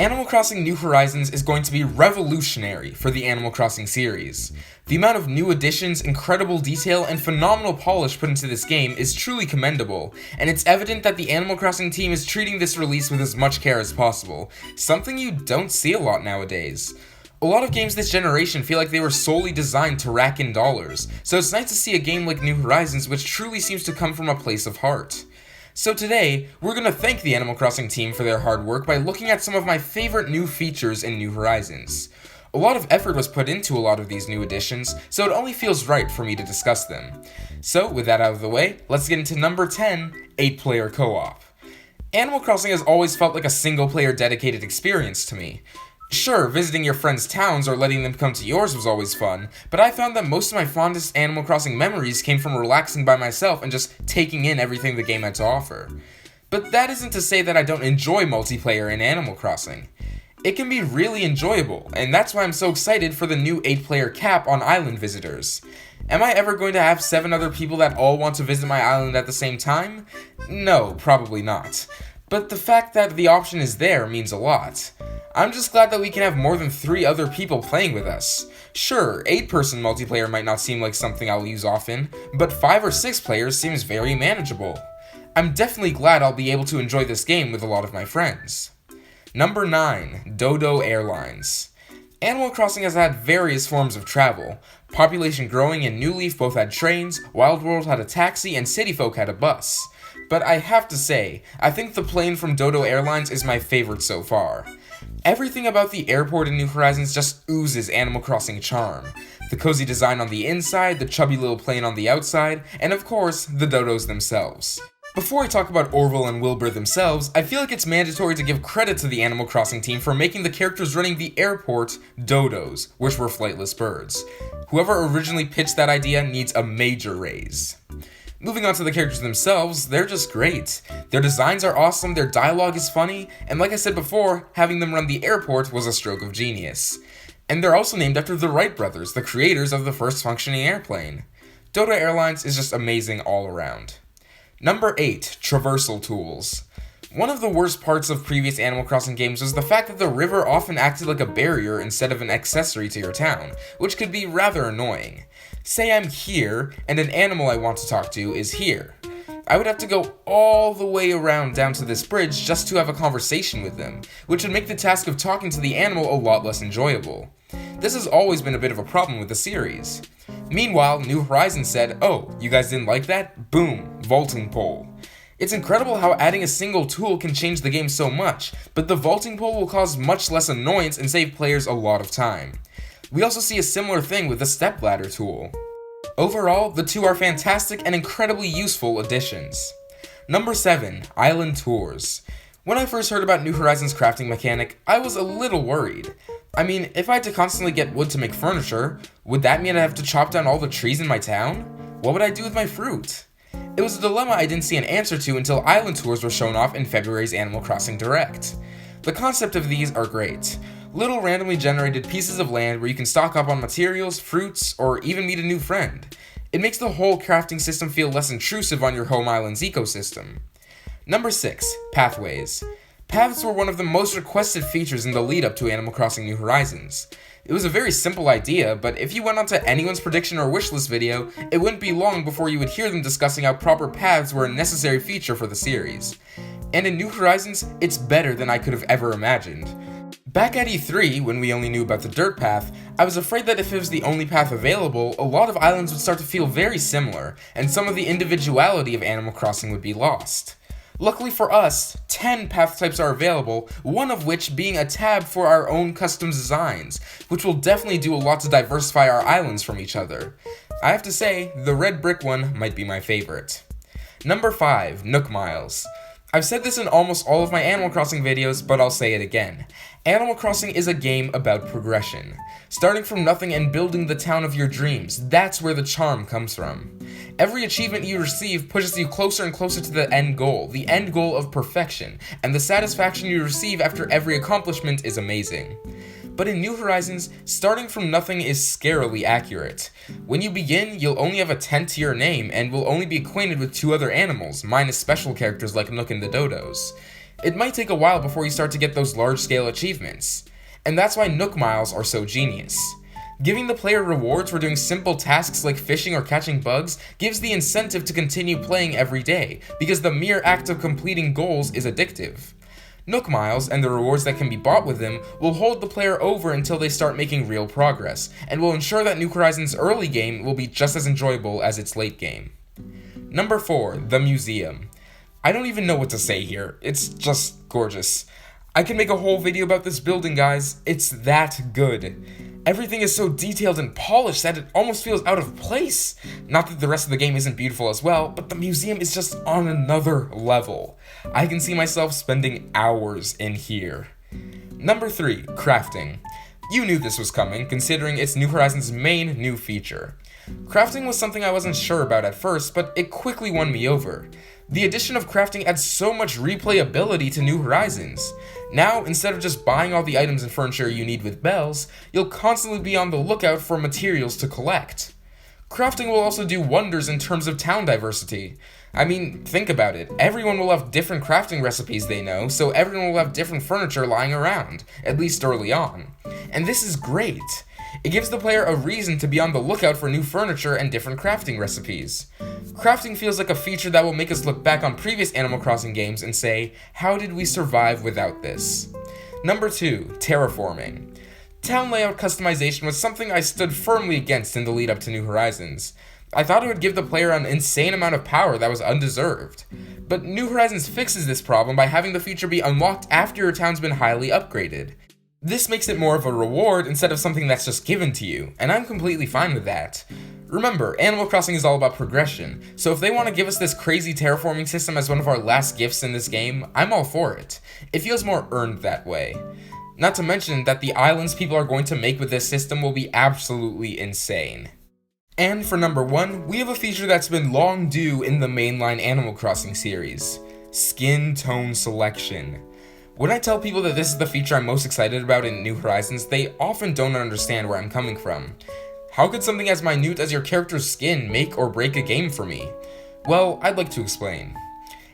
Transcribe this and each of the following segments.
Animal Crossing New Horizons is going to be revolutionary for the Animal Crossing series. The amount of new additions, incredible detail, and phenomenal polish put into this game is truly commendable, and it's evident that the Animal Crossing team is treating this release with as much care as possible, something you don't see a lot nowadays. A lot of games this generation feel like they were solely designed to rack in dollars, so it's nice to see a game like New Horizons which truly seems to come from a place of heart. So today, we're going to thank the Animal Crossing team for their hard work by looking at some of my favorite new features in New Horizons. A lot of effort was put into a lot of these new additions, so it only feels right for me to discuss them. So, with that out of the way, let's get into number 10, 8-player co-op. Animal Crossing has always felt like a single-player dedicated experience to me. Sure, visiting your friends' towns or letting them come to yours was always fun, but I found that most of my fondest Animal Crossing memories came from relaxing by myself and just taking in everything the game had to offer. But that isn't to say that I don't enjoy multiplayer in Animal Crossing. It can be really enjoyable, and that's why I'm so excited for the new 8-player cap on island visitors. Am I ever going to have 7 other people that all want to visit my island at the same time? No, probably not. But the fact that the option is there means a lot. I'm just glad that we can have more than 3 other people playing with us. Sure, 8-person multiplayer might not seem like something I'll use often, but 5 or 6 players seems very manageable. I'm definitely glad I'll be able to enjoy this game with a lot of my friends. Number 9, Dodo Airlines. Animal Crossing has had various forms of travel. Population growing and New Leaf both had trains, Wild World had a taxi, and City Folk had a bus. But I have to say, I think the plane from Dodo Airlines is my favorite so far. Everything about the airport in New Horizons just oozes Animal Crossing charm. The cozy design on the inside, the chubby little plane on the outside, and of course, the dodos themselves. Before I talk about Orville and Wilbur themselves, I feel like it's mandatory to give credit to the Animal Crossing team for making the characters running the airport dodos, which were flightless birds. Whoever originally pitched that idea needs a major raise. Moving on to the characters themselves, they're just great. Their designs are awesome, their dialogue is funny, and like I said before, having them run the airport was a stroke of genius. And they're also named after the Wright brothers, the creators of the first functioning airplane. Dodo Airlines is just amazing all around. Number 8, Traversal Tools. One of the worst parts of previous Animal Crossing games was the fact that the river often acted like a barrier instead of an accessory to your town, which could be rather annoying. Say I'm here, and an animal I want to talk to is here. I would have to go all the way around down to this bridge just to have a conversation with them, which would make the task of talking to the animal a lot less enjoyable. This has always been a bit of a problem with the series. Meanwhile, New Horizons said, "Oh, you guys didn't like that? Boom, vaulting pole." It's incredible how adding a single tool can change the game so much, but the vaulting pole will cause much less annoyance and save players a lot of time. We also see a similar thing with the stepladder tool. Overall, the two are fantastic and incredibly useful additions. Number 7, Island Tours. When I first heard about New Horizons' crafting mechanic, I was a little worried. I mean, if I had to constantly get wood to make furniture, would that mean I'd have to chop down all the trees in my town? What would I do with my fruit? It was a dilemma I didn't see an answer to until Island Tours were shown off in February's Animal Crossing Direct. The concept of these are great. Little randomly generated pieces of land where you can stock up on materials, fruits, or even meet a new friend. It makes the whole crafting system feel less intrusive on your home island's ecosystem. Number 6, Pathways. Paths were one of the most requested features in the lead up to Animal Crossing New Horizons. It was a very simple idea, but if you went onto anyone's prediction or wishlist video, it wouldn't be long before you would hear them discussing how proper paths were a necessary feature for the series. And in New Horizons, it's better than I could have ever imagined. Back at E3, when we only knew about the dirt path, I was afraid that if it was the only path available, a lot of islands would start to feel very similar, and some of the individuality of Animal Crossing would be lost. Luckily for us, 10 path types are available, one of which being a tab for our own custom designs, which will definitely do a lot to diversify our islands from each other. I have to say, the red brick one might be my favorite. Number 5, Nook Miles. I've said this in almost all of my Animal Crossing videos, but I'll say it again. Animal Crossing is a game about progression. Starting from nothing and building the town of your dreams, that's where the charm comes from. Every achievement you receive pushes you closer and closer to the end goal of perfection, and the satisfaction you receive after every accomplishment is amazing. But in New Horizons, starting from nothing is scarily accurate. When you begin, you'll only have a tent to your name and will only be acquainted with 2 other animals, minus special characters like Nook and the Dodos. it might take a while before you start to get those large-scale achievements. And that's why Nook Miles are so genius. Giving the player rewards for doing simple tasks like fishing or catching bugs gives the incentive to continue playing every day, because the mere act of completing goals is addictive. Nook Miles, and the rewards that can be bought with them, will hold the player over until they start making real progress, and will ensure that New Horizons' early game will be just as enjoyable as its late game. Number 4, the Museum. I don't even know what to say here, it's just gorgeous. I can make a whole video about this building, guys, it's that good. Everything is so detailed and polished that it almost feels out of place. Not that the rest of the game isn't beautiful as well, but the museum is just on another level. I can see myself spending hours in here. Number 3, crafting. You knew this was coming, considering it's New Horizons' main new feature. Crafting was something I wasn't sure about at first, but it quickly won me over. The addition of crafting adds so much replayability to New Horizons. Now, instead of just buying all the items and furniture you need with bells, you'll constantly be on the lookout for materials to collect. Crafting will also do wonders in terms of town diversity. I mean, think about it. Everyone will have different crafting recipes they know, so everyone will have different furniture lying around, at least early on. And this is great. It gives the player a reason to be on the lookout for new furniture and different crafting recipes. Crafting feels like a feature that will make us look back on previous Animal Crossing games and say, how did we survive without this? Number 2, terraforming. Town layout customization was something I stood firmly against in the lead up to New Horizons. I thought it would give the player an insane amount of power that was undeserved. But New Horizons fixes this problem by having the feature be unlocked after your town's been highly upgraded. This makes it more of a reward instead of something that's just given to you, and I'm completely fine with that. Remember, Animal Crossing is all about progression, so if they want to give us this crazy terraforming system as one of our last gifts in this game, I'm all for it. It feels more earned that way. Not to mention that the islands people are going to make with this system will be absolutely insane. And for number 1, we have a feature that's been long due in the mainline Animal Crossing series: skin tone selection. When I tell people that this is the feature I'm most excited about in New Horizons, they often don't understand where I'm coming from. How could something as minute as your character's skin make or break a game for me? Well, I'd like to explain.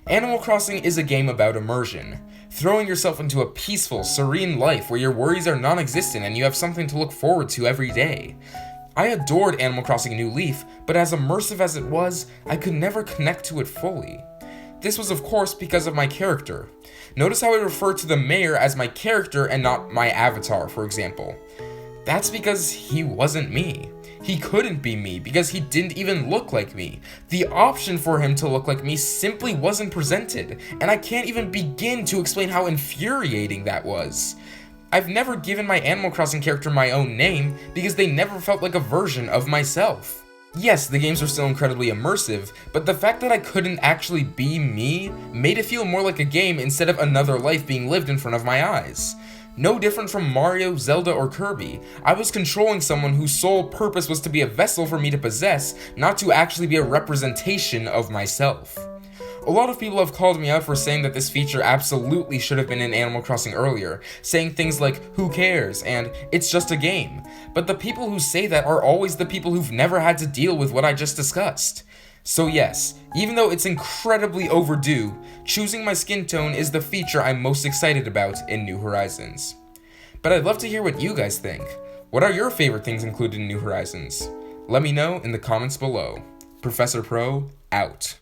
Animal Crossing is a game about immersion, throwing yourself into a peaceful, serene life where your worries are non-existent and you have something to look forward to every day. I adored Animal Crossing New Leaf, but as immersive as it was, I could never connect to it fully. This was of course because of my character. Notice how I refer to the mayor as my character and not my avatar, for example. That's because he wasn't me. He couldn't be me because he didn't even look like me. The option for him to look like me simply wasn't presented, and I can't even begin to explain how infuriating that was. I've never given my Animal Crossing character my own name because they never felt like a version of myself. Yes, the games were still incredibly immersive, but the fact that I couldn't actually be me made it feel more like a game instead of another life being lived in front of my eyes. No different from Mario, Zelda, or Kirby, I was controlling someone whose sole purpose was to be a vessel for me to possess, not to actually be a representation of myself. A lot of people have called me out for saying that this feature absolutely should have been in Animal Crossing earlier, saying things like, who cares, and it's just a game. But the people who say that are always the people who've never had to deal with what I just discussed. So yes, even though it's incredibly overdue, choosing my skin tone is the feature I'm most excited about in New Horizons. But I'd love to hear what you guys think. What are your favorite things included in New Horizons? Let me know in the comments below. Professor Pro, out.